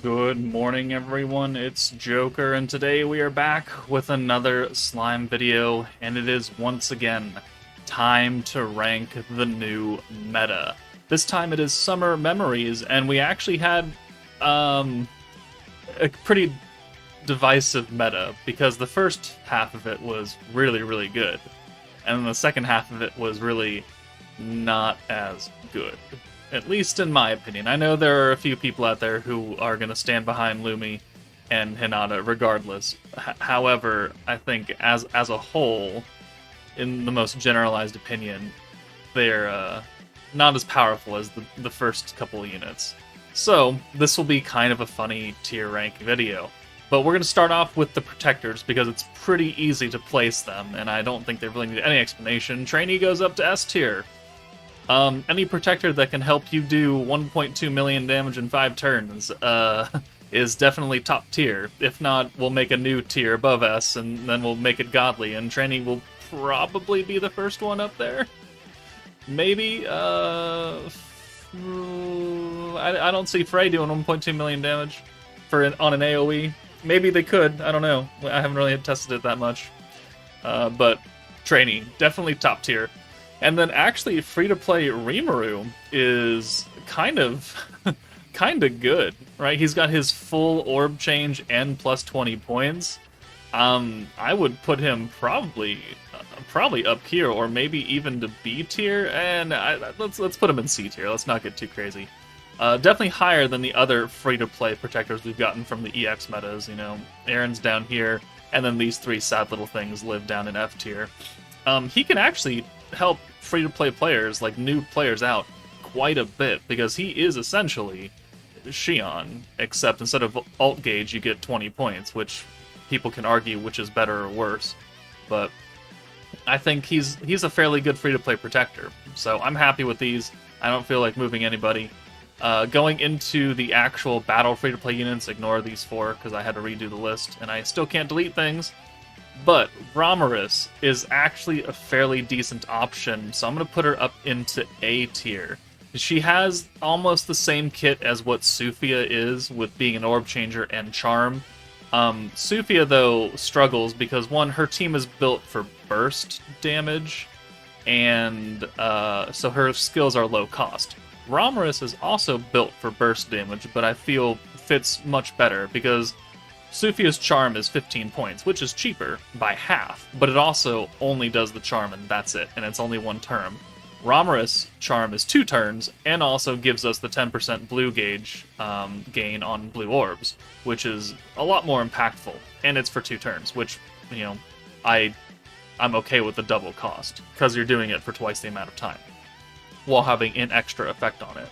Good morning, everyone. It's Joker, and today we are back with another slime video, and it is once again time to rank the new meta. This time it is Summer Memories, and we actually had a pretty divisive meta because the first half of it was really good, and then the second half of it was really not as good. At least in my opinion. I know there are a few people out there who are going to stand behind Lumi and Hinata regardless. However, I think as a whole, in the most generalized opinion, they're not as powerful as the first couple of units. So, this will be kind of a funny tier rank video. But we're going to start off with the Protectors because it's pretty easy to place them, and I don't think they really need any explanation. Trainee goes up to S tier. Any protector that can help you do 1.2 million damage in 5 turns is definitely top tier. If not, we'll make a new tier above S, and then we'll make it godly, and Training will probably be the first one up there. Maybe, I don't see Frey doing 1.2 million damage on an AoE. Maybe they could, I don't know. I haven't really tested it that much. But Training, definitely top tier. And then actually, free-to-play Rimuru is kind of good, right? He's got his full orb change and plus 20 points. I would put him probably up here, or maybe even to B tier. And let's put him in C tier. Let's not get too crazy. Definitely higher than the other free-to-play protectors we've gotten from the EX metas. You know, Aaron's down here, and then these three sad little things live down in F tier. He can actually help free-to-play players, like new players, out quite a bit, because he is essentially Xion, except instead of alt gauge, you get 20 points, which people can argue which is better or worse. But I think he's a fairly good free-to-play protector, so I'm happy with these. I don't feel like moving anybody. Going into the actual battle free-to-play units, ignore these four, because I had to redo the list, and I still can't delete things. But Romarus is actually a fairly decent option, so I'm going to put her up into A tier. She has almost the same kit as what Sufia is, with being an orb changer and charm. Sufia, though, struggles because, one, her team is built for burst damage, and so her skills are low cost. Romarus is also built for burst damage, but I feel fits much better because Sufia's charm is 15 points, which is cheaper by half, but it also only does the charm and that's it, and it's only one turn. Romarus' charm is 2 turns, and also gives us the 10% blue gauge gain on blue orbs, which is a lot more impactful, and it's for 2 turns, which, you know, I'm okay with the double cost, because you're doing it for twice the amount of time, while having an extra effect on it.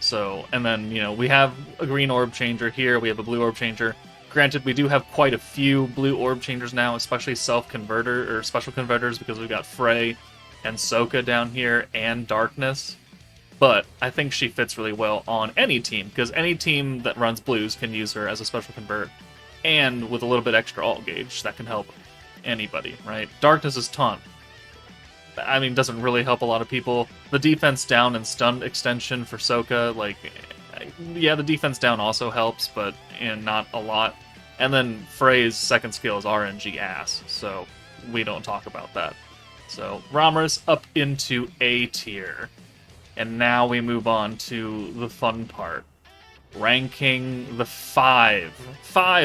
So, and then, you know, we have a green orb changer here, we have a blue orb changer. Granted, we do have quite a few blue orb changers now, especially self-converter or special converters, because we've got Frey and Soka down here and Darkness. But I think she fits really well on any team, because any team that runs blues can use her as a special convert, and with a little bit extra alt gauge, that can help anybody, right? Darkness is taunt. I mean, doesn't really help a lot of people. The defense down and stun extension for Soka, like, yeah, the defense down also helps, but not a lot. And then Frey's second skill is RNG ass, so we don't talk about that. So Romarus up into A tier. And now we move on to the fun part. Ranking the five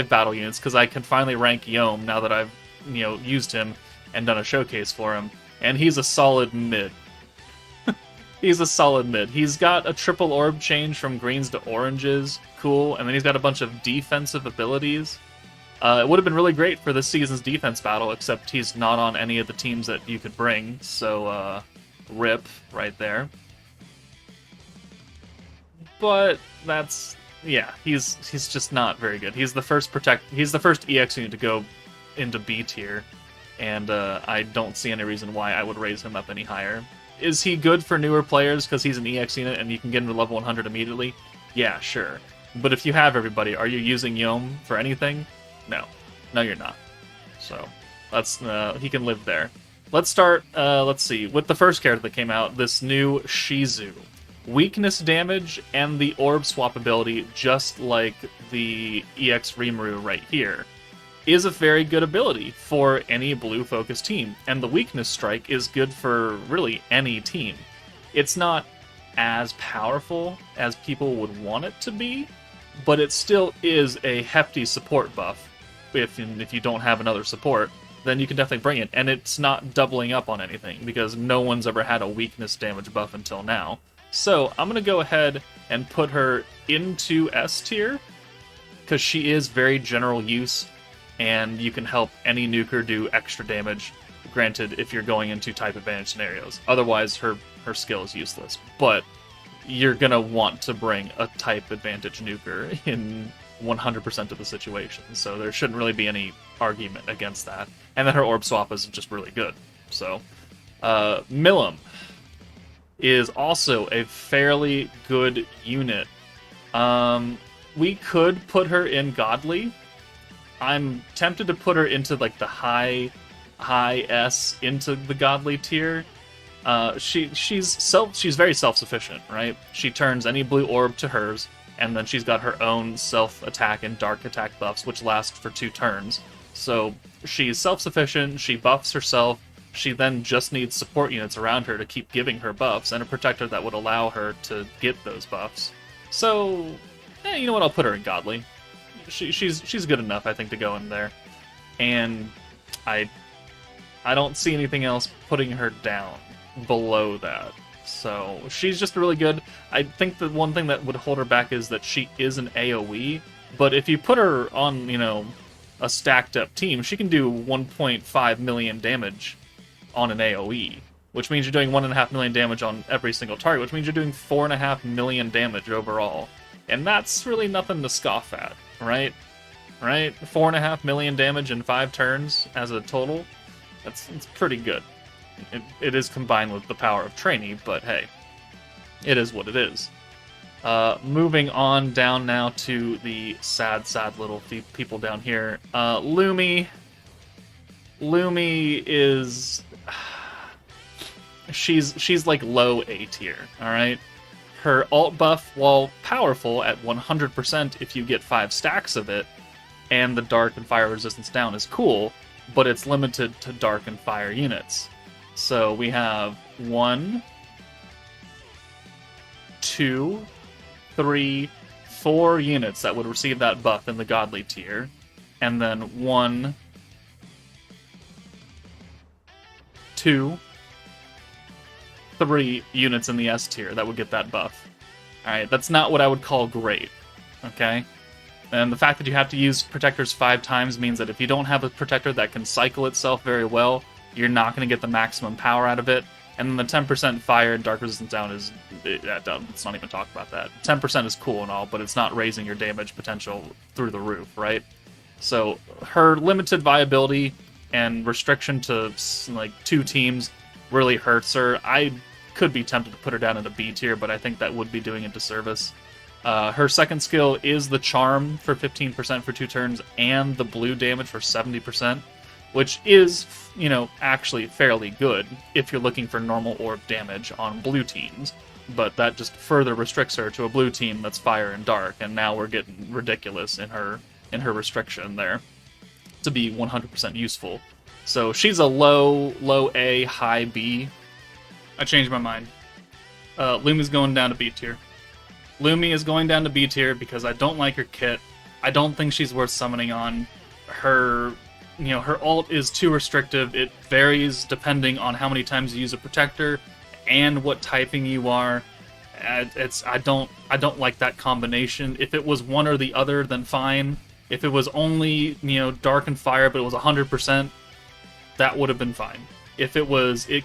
battle units, because I can finally rank Youm now that I've, you know, used him and done a showcase for him. And he's a solid mid. He's a solid mid. He's got a triple orb change from greens to oranges. Cool. And then he's got a bunch of defensive abilities. It would have been really great for this season's defense battle, except he's not on any of the teams that you could bring. So, rip right there. But that's, yeah, he's just not very good. He's the first EX unit to go into B tier, and I don't see any reason why I would raise him up any higher. Is he good for newer players because he's an EX unit and you can get him to level 100 immediately? Yeah, sure. But if you have everybody, are you using Youm for anything? No. No, you're not. So, that's he can live there. Let's start, let's see, with the first character that came out, this new Shizu, weakness damage and the orb swap ability, just like the EX Rimuru right here, is a very good ability for any blue-focused team. And the weakness strike is good for really any team. It's not as powerful as people would want it to be, but it still is a hefty support buff. If you don't have another support, then you can definitely bring it. And it's not doubling up on anything, because no one's ever had a weakness damage buff until now. So I'm going to go ahead and put her into S tier, because she is very general use, and you can help any nuker do extra damage, granted if you're going into type advantage scenarios. Otherwise, her skill is useless. But you're going to want to bring a type advantage nuker in 100% of the situation, so there shouldn't really be any argument against that. And then her orb swap is just really good. So, Milim is also a fairly good unit. We could put her in Godly. I'm tempted to put her into like the high S into the Godly tier. She's very self-sufficient, right? She turns any blue orb to hers, and then she's got her own self-attack and dark attack buffs, which last for 2 turns. So she's self-sufficient, she buffs herself, she then just needs support units around her to keep giving her buffs, and a protector that would allow her to get those buffs. So, you know what, I'll put her in Godly. She's good enough, I think, to go in there. And I don't see anything else putting her down below that. So she's just really good. I think the one thing that would hold her back is that she is an AoE, but if you put her on, a stacked up team, she can do 1.5 million damage on an AoE, which means you're doing 1.5 million damage on every single target, which means you're doing 4.5 million damage overall. And that's really nothing to scoff at, right? Right? 4.5 million damage in 5 turns as a total. It's pretty good. It is combined with the power of trainee, but hey, it is what it is. Moving on down now to the sad little people down here. Lumi is... She's like low A tier, alright? Her alt buff, while powerful at 100% if you get 5 stacks of it, and the dark and fire resistance down is cool, but it's limited to dark and fire units. So we have 1, 2, 3, 4 units that would receive that buff in the Godly tier, and then 1, 2, 3 units in the S tier that would get that buff. Alright, that's not what I would call great, okay? And the fact that you have to use protectors 5 times means that if you don't have a protector that can cycle itself very well, you're not going to get the maximum power out of it. And then the 10% fire and dark resistance down is... let's not even talk about that. 10% is cool and all, but it's not raising your damage potential through the roof, right? So her limited viability and restriction to like 2 teams really hurts her. I could be tempted to put her down in a B tier, but I think that would be doing a disservice. Her second skill is the Charm for 15% for 2 turns, and the blue damage for 70%, which is, actually fairly good if you're looking for normal orb damage on blue teams. But that just further restricts her to a blue team that's fire and dark, and now we're getting ridiculous in her restriction there to be 100% useful. So she's a low A, high B. I changed my mind. Lumi's going down to B tier. Lumi is going down to B tier because I don't like her kit. I don't think she's worth summoning on. Her ult is too restrictive. It varies depending on how many times you use a protector and what typing you are. I don't like that combination. If it was one or the other, then fine. If it was only, dark and fire, but it was 100%, that would have been fine. If it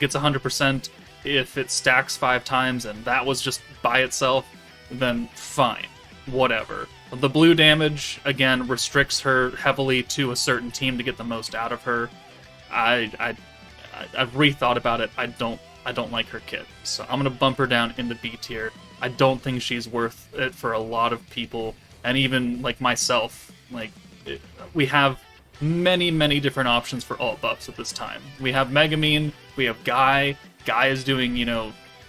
gets 100%, if it stacks 5 times, and that was just by itself, then fine. Whatever. The blue damage, again, restricts her heavily to a certain team to get the most out of her. I've rethought about it. I don't like her kit. So I'm going to bump her down into B tier. I don't think she's worth it for a lot of people, and even, like, myself. We have many different options for alt buffs at this time. We have Megamine, we have Guy. Guy is doing,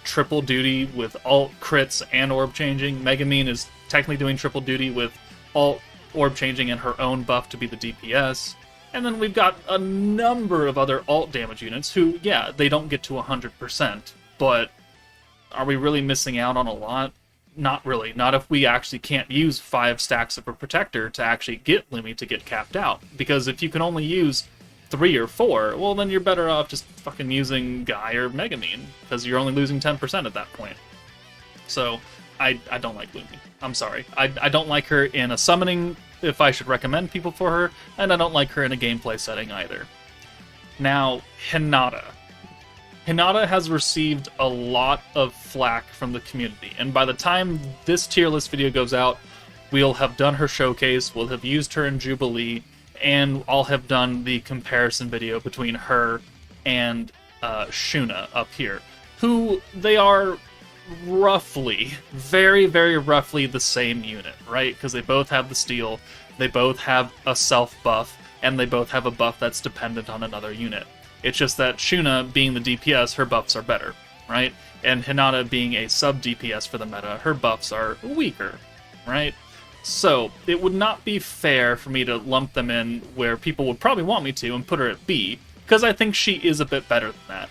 triple duty with alt crits and orb changing. Megumin is technically doing triple duty with alt, orb changing, and her own buff to be the DPS. And then we've got a number of other alt damage units who, yeah, they don't get to 100%, but are we really missing out on a lot? Not really. Not if we actually can't use 5 stacks of a protector to actually get Lumi to get capped out. Because if you can only use 3 or 4, well, then you're better off just fucking using Guy or Megumin, because you're only losing 10% at that point. So, I don't like Lumi. I'm sorry. I don't like her in a summoning, if I should recommend people for her, and I don't like her in a gameplay setting either. Now, Hinata. Hinata has received a lot of flack from the community, and by the time this tier list video goes out, we'll have done her showcase, we'll have used her in Jubilee, and I'll have done the comparison video between her and Shuna up here, who they are roughly, very, very roughly the same unit, right? Because they both have the steel, they both have a self buff, and they both have a buff that's dependent on another unit. It's just that Shuna, being the DPS, her buffs are better, right? And Hinata, being a sub-DPS for the meta, her buffs are weaker, right? So, it would not be fair for me to lump them in where people would probably want me to and put her at B, because I think she is a bit better than that.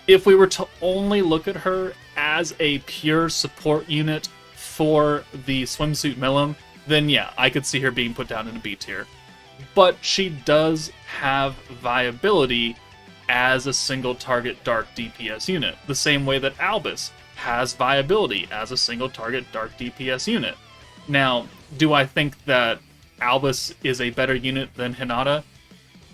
If we were to only look at her as a pure support unit for the swimsuit Milim, then yeah, I could see her being put down in a B tier. But she does have viability as a single target dark DPS unit, the same way that Albus has viability as a single target dark DPS unit. Now, do I think that Albus is a better unit than Hinata?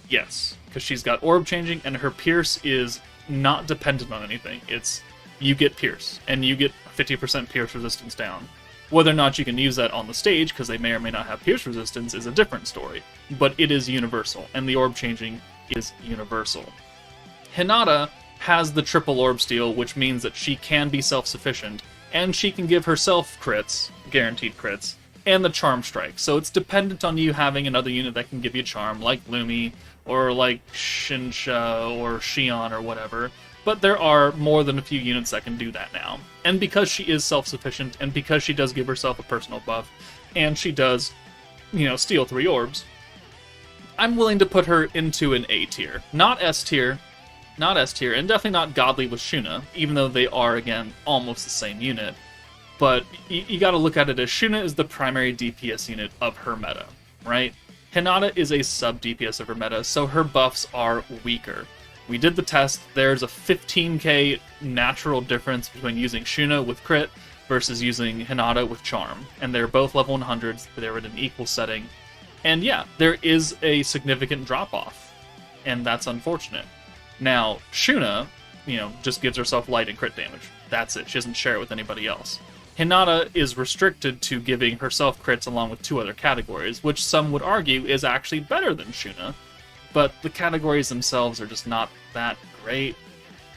Yes, because she's got orb changing and her pierce is not dependent on anything. It's you get pierce, and you get 50% pierce resistance down. Whether or not you can use that on the stage, because they may or may not have pierce resistance, is a different story. But it is universal, and the orb changing is universal. Hinata has the triple orb steal, which means that she can be self-sufficient, and she can give herself crits, guaranteed crits, and the charm strike. So it's dependent on you having another unit that can give you charm, like Lumi, or like Shinsha, or Shion, or whatever. But there are more than a few units that can do that now. And because she is self-sufficient, and because she does give herself a personal buff, and she does, steal 3 orbs, I'm willing to put her into an A tier. Not S tier, and definitely not godly with Shuna, even though they are, again, almost the same unit. But you gotta look at it as Shuna is the primary DPS unit of her meta, right? Hinata is a sub-DPS of her meta, so her buffs are weaker. We did the test, there's a 15k natural difference between using Shuna with crit versus using Hinata with charm. And they're both level 100s, they're in an equal setting. And yeah, there is a significant drop-off, and that's unfortunate. Now, Shuna, just gives herself light and crit damage. That's it, she doesn't share it with anybody else. Hinata is restricted to giving herself crits along with 2 other categories, which some would argue is actually better than Shuna, but the categories themselves are just not that great.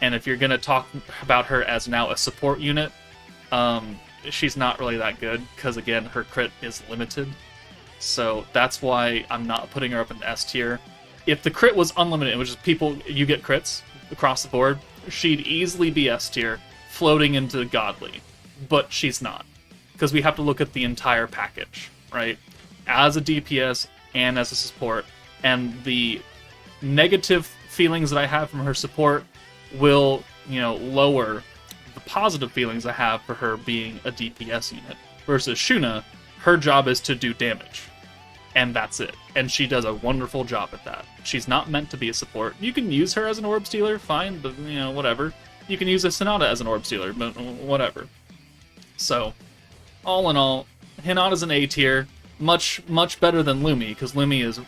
And if you're going to talk about her as now a support unit, she's not really that good, because again, her crit is limited. So that's why I'm not putting her up in S tier. If the crit was unlimited, which is you get crits across the board, she'd easily be S tier, floating into godly. But she's not, because we have to look at the entire package, right? As a DPS and as a support, and the negative feelings that I have from her support will, lower the positive feelings I have for her being a DPS unit. Versus Shuna, her job is to do damage, and that's it. And she does a wonderful job at that. She's not meant to be a support. You can use her as an orb stealer, fine, but, whatever. You can use a Hinata as an orb stealer, but whatever. So, all in all, Hinata's an A tier, much better than Lumi, because Lumi is...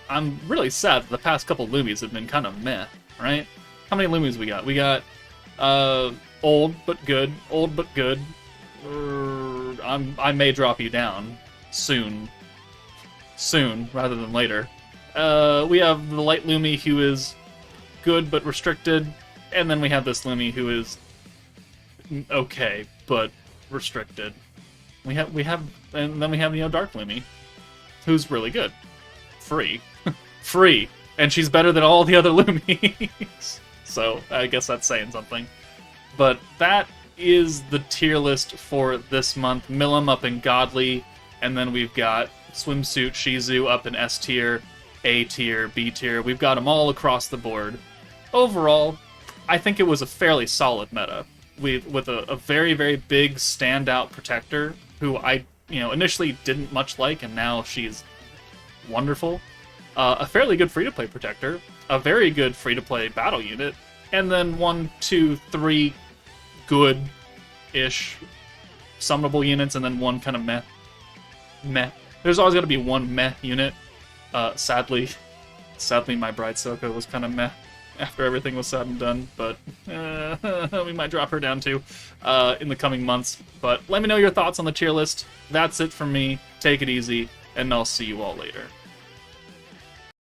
I'm really sad that the past couple Lumis have been kind of meh, right? How many Lumis we got? We got, old but good, I may drop you down, soon, rather than later. We have the light Lumi who is good but restricted, and then we have this Lumi who is okay, but restricted. And then we have Dark Lumi, who's really good. Free. And she's better than all the other Lumis. So, I guess that's saying something. But that is the tier list for this month. Milim up in Godly, and then we've got Swimsuit Shizu up in S tier, A tier, B tier. We've got them all across the board. Overall, I think it was a fairly solid meta with a very, very big standout protector who I initially didn't much like, and now she's wonderful. A fairly good free-to-play protector, a very good free-to-play battle unit, and then 1, 2, 3 good-ish summonable units, and then one kind of meh. There's always going to be one meh unit. Sadly, my Bride Soko was kind of meh after everything was said and done, but we might drop her down too in the coming months. But let me know your thoughts on the tier list. That's it from me. Take it easy, and I'll see you all later.